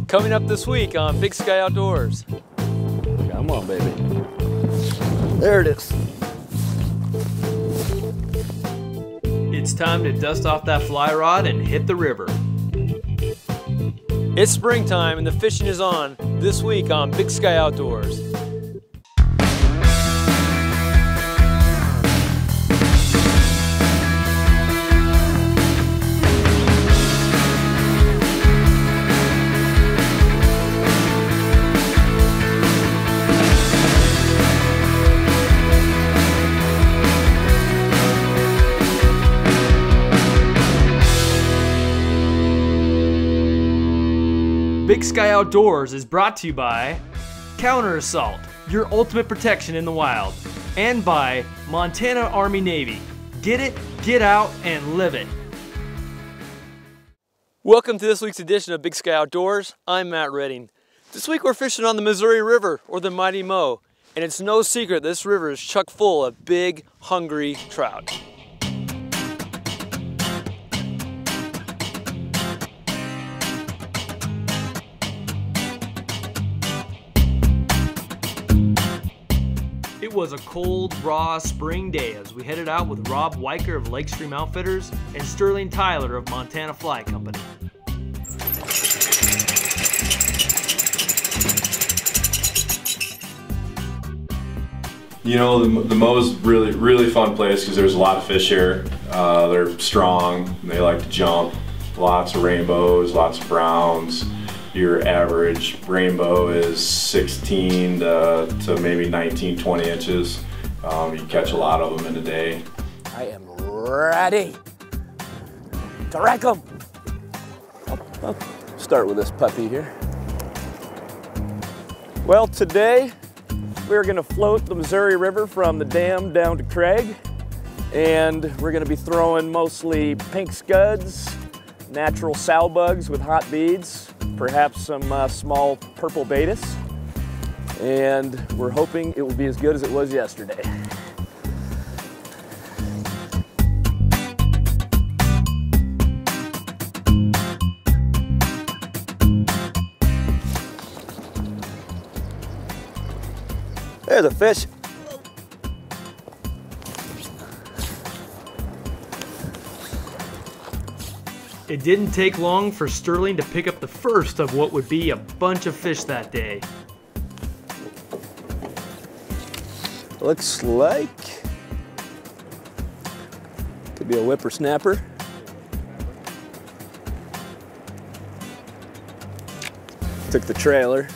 Coming up this week on Big Sky Outdoors. Come on, baby. There it is. It's time to dust off that fly rod and hit the river. It's springtime and the fishing is on this week on Big Sky Outdoors. Big Sky Outdoors is brought to you by Counter Assault, your ultimate protection in the wild, and by Montana Army Navy. Get it, get out, and live it. Welcome to this week's edition of Big Sky Outdoors. I'm Matt Redding. This week we're fishing on the Missouri River, or the Mighty Mo, and it's no secret this river is chock full of big, hungry trout. It was a cold, raw spring day as we headed out with Rob Weicker of Lake Stream Outfitters and Sterling Tyler of Montana Fly Company. You know, the Mo's really fun place because there's a lot of fish here. They're strong, they like to jump, lots of rainbows, lots of browns. Your average rainbow is 16 to maybe 19, 20 inches. You catch a lot of them in a day. I am ready to wreck them. I'll start with this puppy here. Well, today we're going to float the Missouri River from the dam down to Craig, and we're going to be throwing mostly pink scuds, natural sow bugs with hot beads, perhaps some small purple betas, and we're hoping it will be as good as it was yesterday. There's a fish. It didn't take long for Sterling to pick up the first of what would be a bunch of fish that day. Looks like could be a whippersnapper. Took the trailer.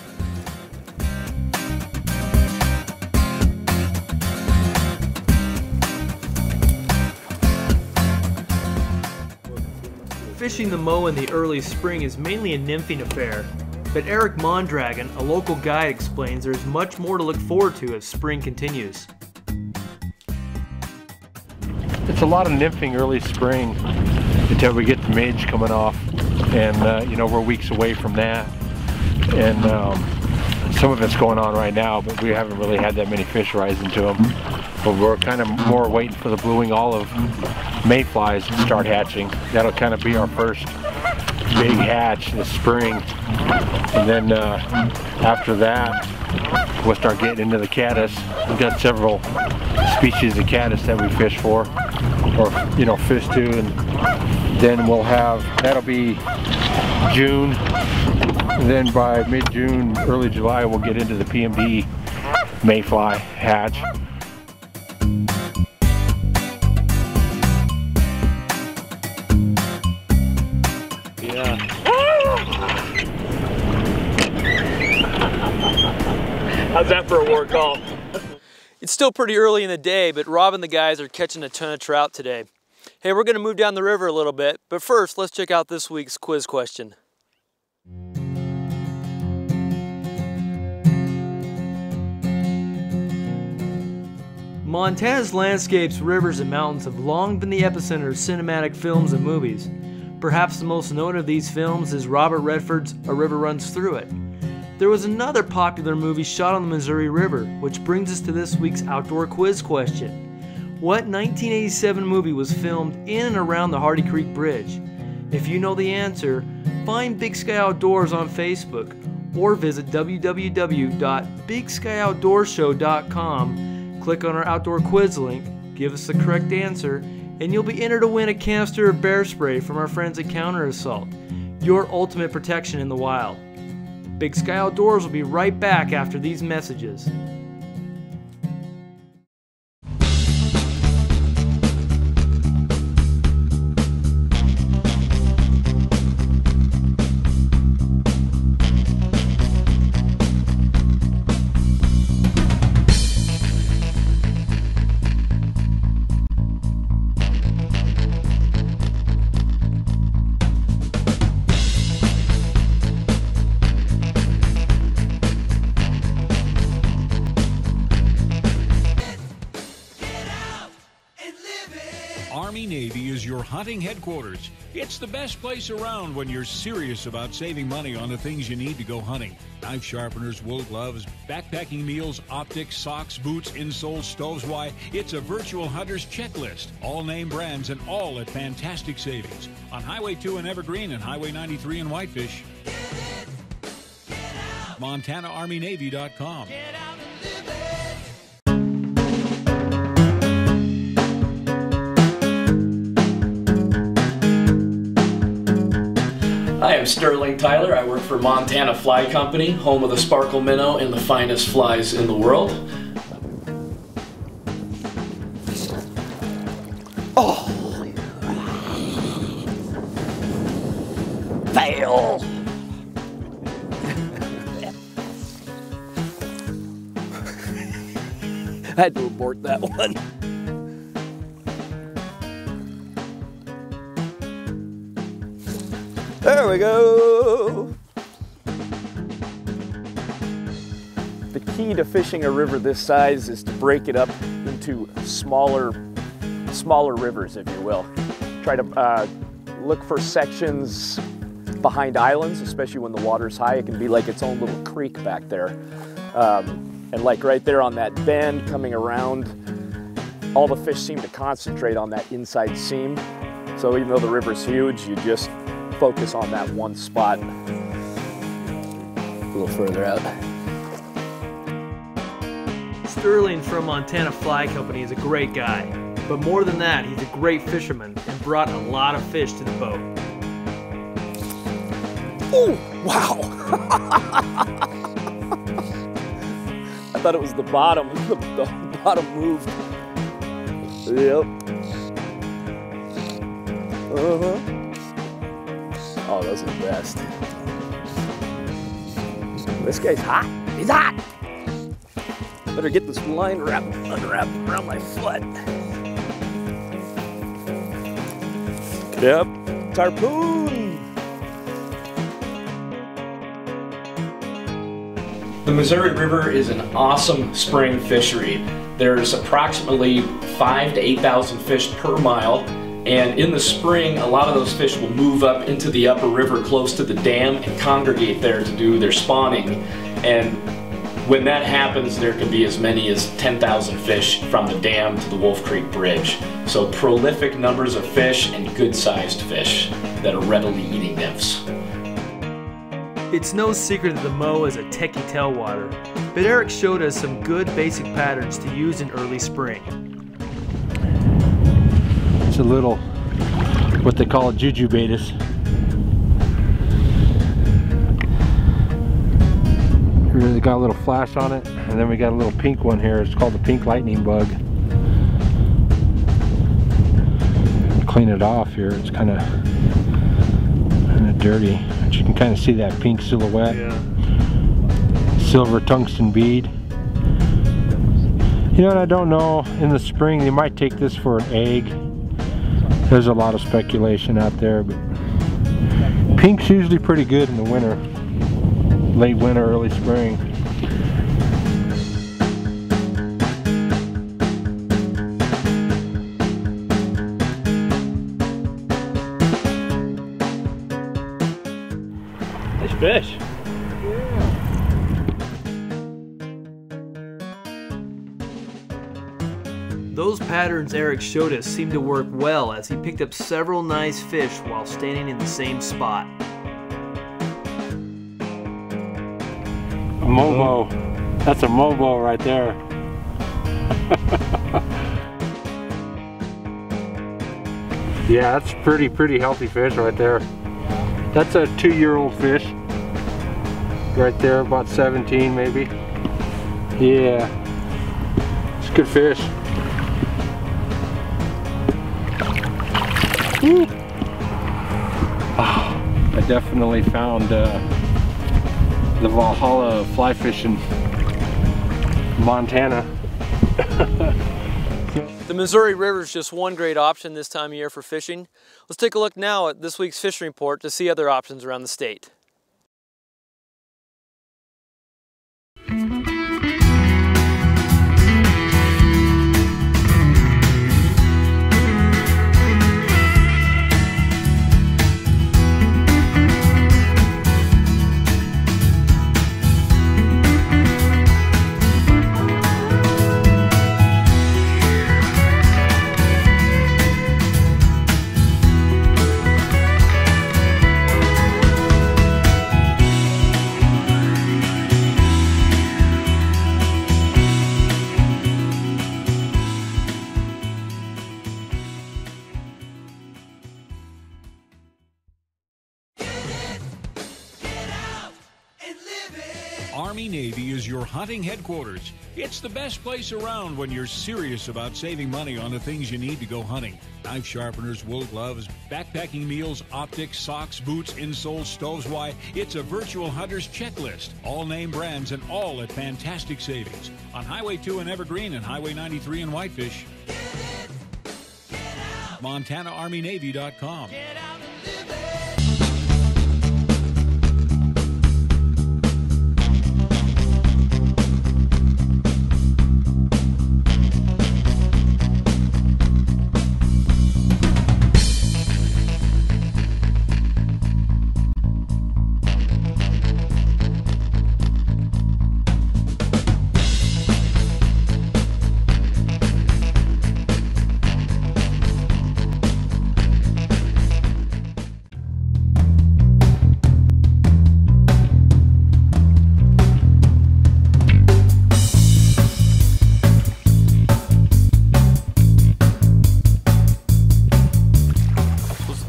Fishing the Mo in the early spring is mainly a nymphing affair, but Eric Mondragon, a local guide, explains there's much more to look forward to as spring continues. It's a lot of nymphing early spring until we get the midge coming off, and you know, we're weeks away from that, and some of it's going on right now, but we haven't really had that many fish rise into them. But we're kind of more waiting for the blueing olive mayflies to start hatching. That'll kind of be our first big hatch this spring. And then after that, we'll start getting into the caddis. We've got several species of caddis that we fish for, or you know, fish to, and then we'll have, that'll be June. And then by mid-June, early July, we'll get into the PMD mayfly hatch. Yeah. How's that for a war call? It's still pretty early in the day, but Rob and the guys are catching a ton of trout today. Hey, we're going to move down the river a little bit, but first, let's check out this week's quiz question. Montana's landscapes, rivers, and mountains have long been the epicenter of cinematic films and movies. Perhaps the most known of these films is Robert Redford's A River Runs Through It. There was another popular movie shot on the Missouri River, which brings us to this week's outdoor quiz question. What 1987 movie was filmed in and around the Hardy Creek Bridge? If you know the answer, find Big Sky Outdoors on Facebook or visit www.bigskyoutdoorshow.com, click on our outdoor quiz link, give us the correct answer, and you'll be entered to win a canister of bear spray from our friends at Counter Assault, your ultimate protection in the wild. Big Sky Outdoors will be right back after these messages. Army-Navy is your hunting headquarters. It's the best place around when you're serious about saving money on the things you need to go hunting. Knife sharpeners, wool gloves, backpacking meals, optics, socks, boots, insoles, stoves. Why, it's a virtual hunter's checklist. All name brands and all at fantastic savings. On Highway 2 in Evergreen and Highway 93 in Whitefish. MontanaArmyNavy.com. Hi, I'm Sterling Tyler. I work for Montana Fly Company, home of the sparkle minnow and the finest flies in the world. Oh! Fail! I had to abort that one. There we go. The key to fishing a river this size is to break it up into smaller rivers, if you will. Try to look for sections behind islands, especially when the water's high. It can be like its own little creek back there. And like right there on that bend coming around, all the fish seem to concentrate on that inside seam. So even though the river's huge, you just focus on that one spot. A little further out. Sterling from Montana Fly Company is a great guy, but more than that, he's a great fisherman and brought a lot of fish to the boat. Oh, wow! I thought it was the bottom. The bottom moved. Yep. Uh-huh. Oh, those are the best. This guy's hot. He's hot! Better get this line unwrapped around my foot. Yep, harpoon! The Missouri River is an awesome spring fishery. There's approximately 5,000 to 8,000 fish per mile. And in the spring, a lot of those fish will move up into the upper river close to the dam and congregate there to do their spawning. And when that happens, there can be as many as 10,000 fish from the dam to the Wolf Creek Bridge. So prolific numbers of fish and good-sized fish that are readily eating nymphs. It's no secret that the Moe is a techie tailwater, but Eric showed us some good basic patterns to use in early spring. It's a little, what they call a jujubatus. Really got a little flash on it, and then we got a little pink one here. It's called the pink lightning bug. Clean it off here. It's kind of dirty, but you can kind of see that pink silhouette. Yeah. Silver tungsten bead. You know what, I don't know, in the spring they might take this for an egg. There's a lot of speculation out there, but pink's usually pretty good in the winter. Late winter, early spring. Nice fish. Those patterns Eric showed us seemed to work well as he picked up several nice fish while standing in the same spot. A mobo. That's a mobo right there. Yeah, that's pretty healthy fish right there. That's a 2-year-old fish. Right there, about 17 maybe. Yeah. It's a good fish. Oh, I definitely found the Valhalla fly fishing Montana. The Missouri River is just one great option this time of year for fishing. Let's take a look now at this week's fishing report to see other options around the state. Army-Navy is your hunting headquarters. It's the best place around when you're serious about saving money on the things you need to go hunting. Knife sharpeners, wool gloves, backpacking meals, optics, socks, boots, insoles, stoves. Why, it's a virtual hunter's checklist. All name brands and all at fantastic savings. On Highway 2 in Evergreen and Highway 93 in Whitefish. MontanaArmyNavy.com.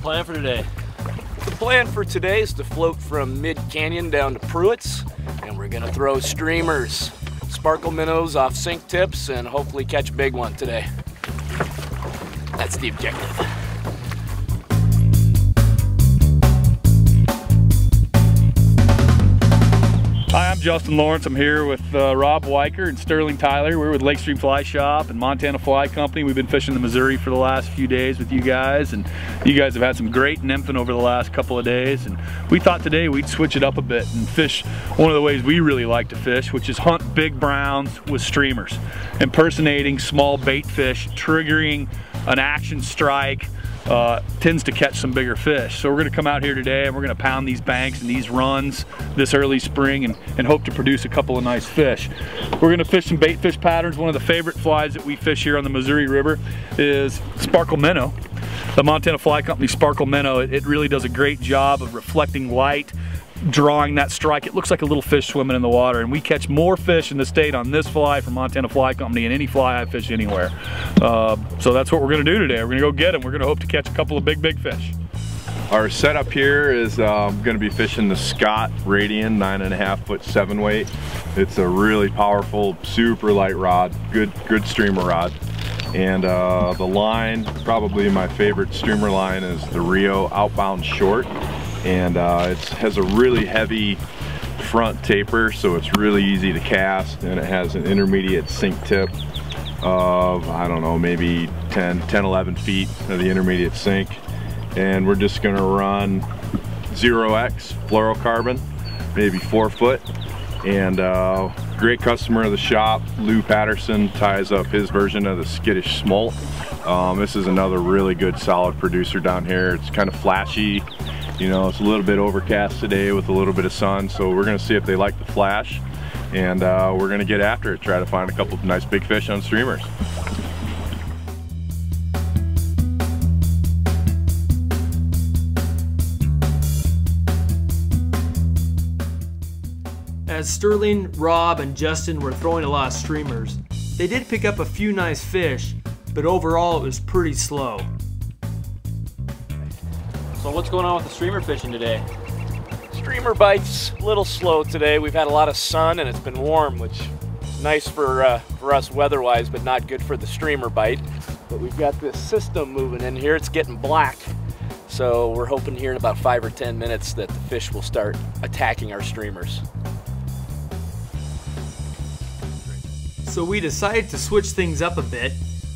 Plan for today? The plan for today is to float from mid-canyon down to Pruitt's, and we're gonna throw streamers, sparkle minnows off sink tips, and hopefully catch a big one today. That's the objective. Hi, I'm Justin Lawrence. I'm here with Rob Weicker and Sterling Tyler. We're with Lake Stream Fly Shop and Montana Fly Company. We've been fishing the Missouri for the last few days with you guys, and you guys have had some great nymphing over the last couple of days. And we thought today we'd switch it up a bit and fish one of the ways we really like to fish, which is hunt big browns with streamers, impersonating small bait fish, triggering an action strike. Tends to catch some bigger fish. So we're going to come out here today and we're going to pound these banks and these runs this early spring and hope to produce a couple of nice fish. We're going to fish some bait fish patterns. One of the favorite flies that we fish here on the Missouri River is sparkle minnow. The Montana Fly Company sparkle minnow, it really does a great job of reflecting light, drawing that strike. It looks like a little fish swimming in the water, and we catch more fish in the state on this fly from Montana Fly Company than any fly I fish anywhere. So that's what we're going to do today. We're going to go get them. We're going to hope to catch a couple of big fish. Our setup here is going to be fishing the Scott Radian 9.5 foot 7 weight. It's a really powerful, super light rod, good streamer rod. And the line, probably my favorite streamer line, is the Rio Outbound Short. And it has a really heavy front taper, so it's really easy to cast, and it has an intermediate sink tip of, I don't know, maybe 10-11 feet of the intermediate sink. And we're just gonna run 0x fluorocarbon, maybe 4 foot. And great customer of the shop, Lou Patterson, ties up his version of the skittish smolt. This is another really good solid producer down here. It's kind of flashy. You know, it's a little bit overcast today with a little bit of sun, so we're gonna see if they like the flash, and we're gonna get after it, try to find a couple of nice big fish on streamers. As Sterling, Rob, and Justin were throwing a lot of streamers, they did pick up a few nice fish, but overall it was pretty slow. So what's going on with the streamer fishing today? Streamer bites a little slow today. We've had a lot of sun and it's been warm, which is nice for us weather-wise, but not good for the streamer bite. But we've got this system moving in here. It's getting black. So we're hoping here in about 5 or 10 minutes that the fish will start attacking our streamers. So we decided to switch things up a bit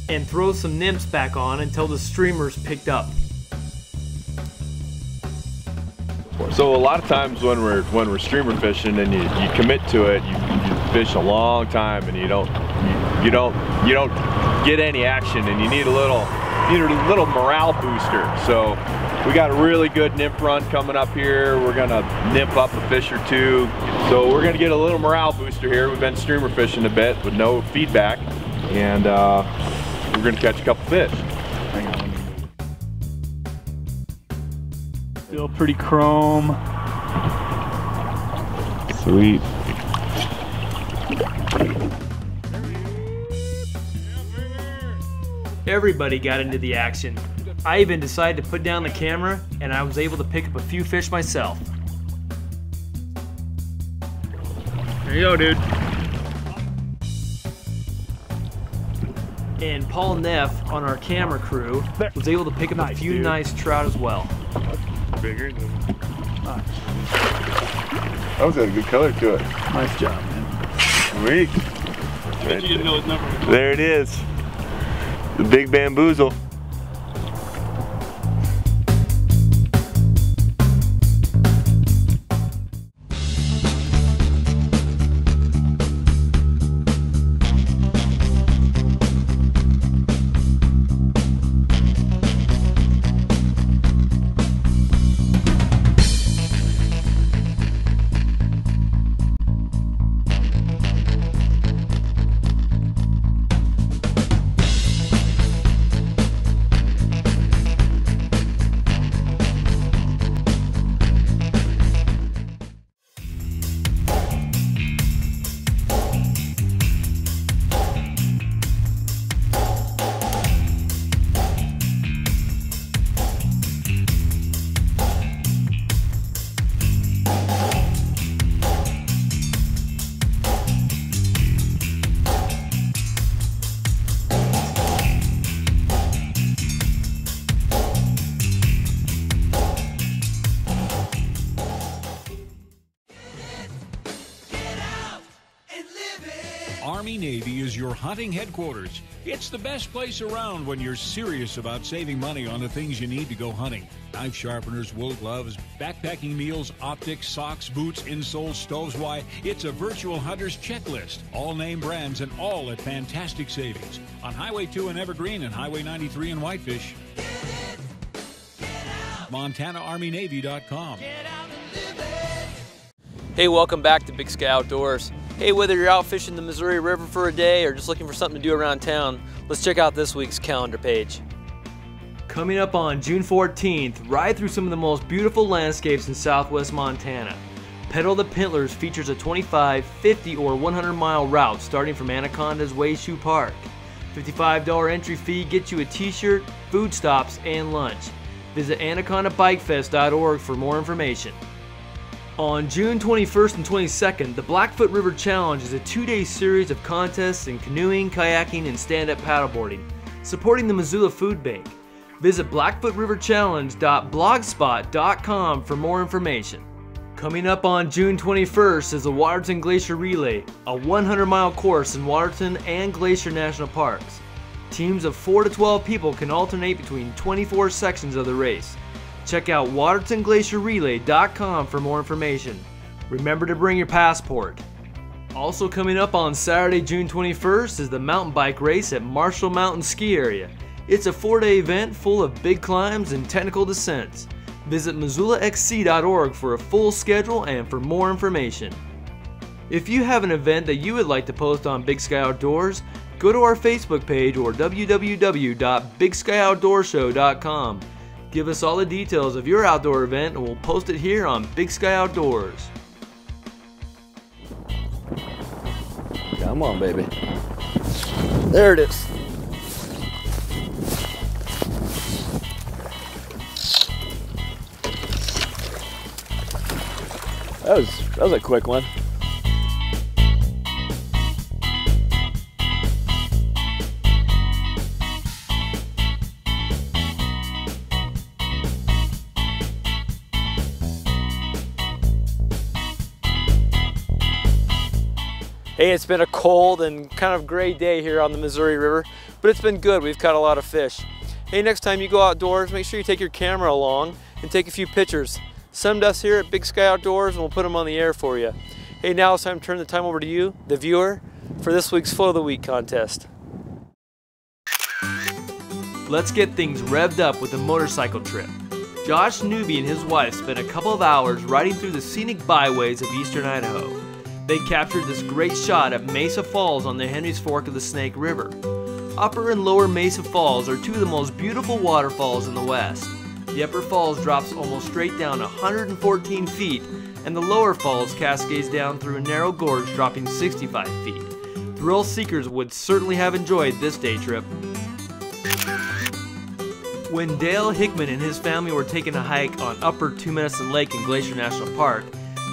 and throw some nymphs back on until the streamers picked up. So a lot of times when we're streamer fishing and you commit to it, you fish a long time and you don't get any action, and you need a little morale booster. So we got a really good nymph run coming up here. We're gonna nymph up a fish or two. So we're gonna get a little morale booster here. We've been streamer fishing a bit with no feedback, and we're gonna catch a couple fish. Hang on. Still pretty chrome. Sweet. Everybody got into the action. I even decided to put down the camera, and I was able to pick up a few fish myself. There you go, dude. And Paul Neff on our camera crew was able to pick up a few nice trout as well. Bigger than... That was got a good color to it. Nice job, man. Sweet. Bet you didn't know his number. There it is. The big bamboozle. Army-Navy is your hunting headquarters. It's the best place around when you're serious about saving money on the things you need to go hunting. Knife sharpeners, wool gloves, backpacking meals, optics, socks, boots, insoles, stoves. Why, it's a virtual hunter's checklist. All name brands and all at fantastic savings. On Highway 2 in Evergreen and Highway 93 in Whitefish. MontanaArmyNavy.com. Hey, welcome back to Big Sky Outdoors. Hey, whether you're out fishing the Missouri River for a day or just looking for something to do around town, let's check out this week's calendar page. Coming up on June 14th, ride through some of the most beautiful landscapes in southwest Montana. Pedal the Pintlers features a 25, 50, or 100-mile route starting from Anaconda's Wayshoe Park. $55 entry fee gets you a t-shirt, food stops, and lunch. Visit AnacondaBikeFest.org for more information. On June 21st and 22nd, the Blackfoot River Challenge is a 2-day series of contests in canoeing, kayaking, and stand-up paddleboarding, supporting the Missoula Food Bank. Visit blackfootriverchallenge.blogspot.com for more information. Coming up on June 21st is the Waterton Glacier Relay, a 100-mile course in Waterton and Glacier National Parks. Teams of 4 to 12 people can alternate between 24 sections of the race. Check out WatertonGlacierRelay.com for more information. Remember to bring your passport. Also coming up on Saturday, June 21st is the mountain bike race at Marshall Mountain Ski Area. It's a 4-day event full of big climbs and technical descents. Visit MissoulaXC.org for a full schedule and for more information. If you have an event that you would like to post on Big Sky Outdoors, go to our Facebook page or www.BigSkyOutdoorsShow.com. Give us all the details of your outdoor event and we'll post it here on Big Sky Outdoors. Come on, baby. There it is. That was a quick one. Hey, it's been a cold and kind of gray day here on the Missouri River, but it's been good. We've caught a lot of fish. Hey, next time you go outdoors, make sure you take your camera along and take a few pictures. Send us here at Big Sky Outdoors and we'll put them on the air for you. Hey, now it's time to turn the time over to you, the viewer, for this week's Flow of the Week contest. Let's get things revved up with a motorcycle trip. Josh NEWBY and his wife spent a couple of hours riding through the scenic byways of eastern Idaho. They captured this great shot at Mesa Falls on the Henry's Fork of the Snake River. Upper and Lower Mesa Falls are two of the most beautiful waterfalls in the West. The Upper Falls drops almost straight down 114 feet, and the Lower Falls cascades down through a narrow gorge dropping 65 feet. Thrill seekers would certainly have enjoyed this day trip. When Dale HICKMAN and his family were taking a hike on Upper Two Medicine Lake in Glacier National Park,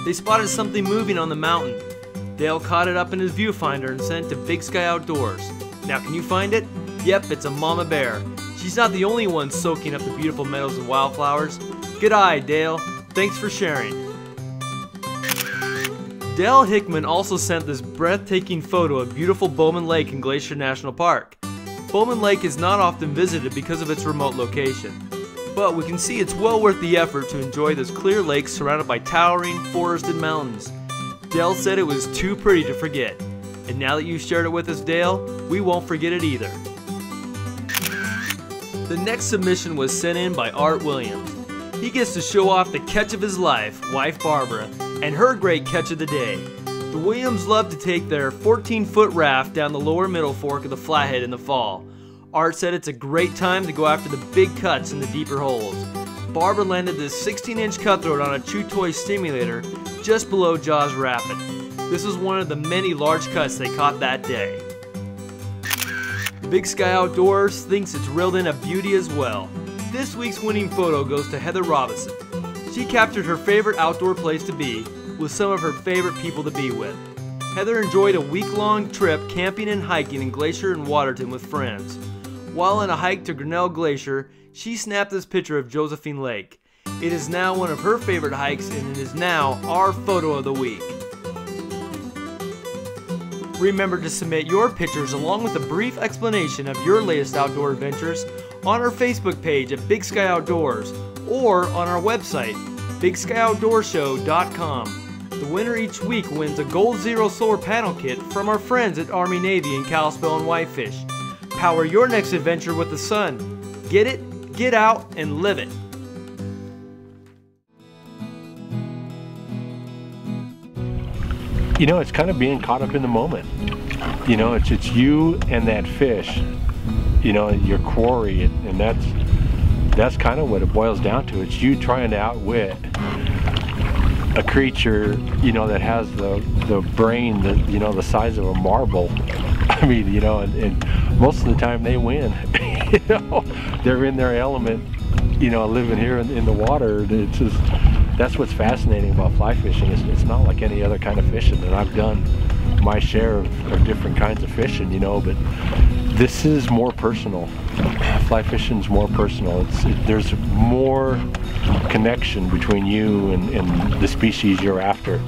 they spotted something moving on the mountain. Dale caught it up in his viewfinder and sent it to Big Sky Outdoors. Now, can you find it? Yep, it's a mama bear. She's not the only one soaking up the beautiful meadows and wildflowers. Good eye, Dale. Thanks for sharing. Dale HICKMAN also sent this breathtaking photo of beautiful Bowman Lake in Glacier National Park. Bowman Lake is not often visited because of its remote location, but we can see it's well worth the effort to enjoy this clear lake surrounded by towering, forested mountains. Dale said it was too pretty to forget, and now that you've shared it with us, Dale, we won't forget it either. The next submission was sent in by Art Williams. He gets to show off the catch of his life, wife Barbara, and her great catch of the day. The Williams love to take their 14-foot raft down the lower middle fork of the Flathead in the fall. Art said it's a great time to go after the big cuts in the deeper holes. Barbara landed this 16-inch cutthroat on a chew toy stimulator just below Jaws Rapid. This was one of the many large cuts they caught that day. Big Sky Outdoors thinks it's reeled in a beauty as well. This week's winning photo goes to Heather Robison. She captured her favorite outdoor place to be with some of her favorite people to be with. Heather enjoyed a week-long trip camping and hiking in Glacier and Waterton with friends. While on a hike to Grinnell Glacier, she snapped this picture of Josephine Lake. It is now one of her favorite hikes, and it is now our photo of the week. Remember to submit your pictures along with a brief explanation of your latest outdoor adventures on our Facebook page at Big Sky Outdoors or on our website, BigSkyOutdoorsShow.com. The winner each week wins a Gold Zero solar panel kit from our friends at Army Navy in Kalispell and Whitefish. Power your next adventure with the sun. Get it, get out, and live it. You know, it's kind of being caught up in the moment. You know, it's you and that fish, you know, your quarry, and that's kind of what it boils down to. It's you trying to outwit a creature, you know, that has the brain that, you know, the size of a marble. I mean, you know, and most of the time they win. You know, they're in their element, you know, living here in the water. It's just, that's what's fascinating about fly fishing. It's not like any other kind of fishing, and I've done my share of different kinds of fishing, you know, but this is more personal. Fly fishing is more personal. There's more connection between you and the species you're after.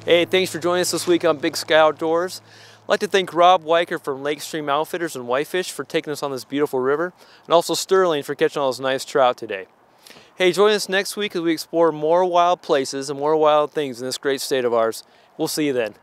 Hey, thanks for joining us this week on Big Sky Outdoors. I'd like to thank Rob Weicker from Lake Stream Outfitters and Whitefish for taking us on this beautiful river, and also Sterling for catching all those nice trout today. Hey, join us next week as we explore more wild places and more wild things in this great state of ours. We'll see you then.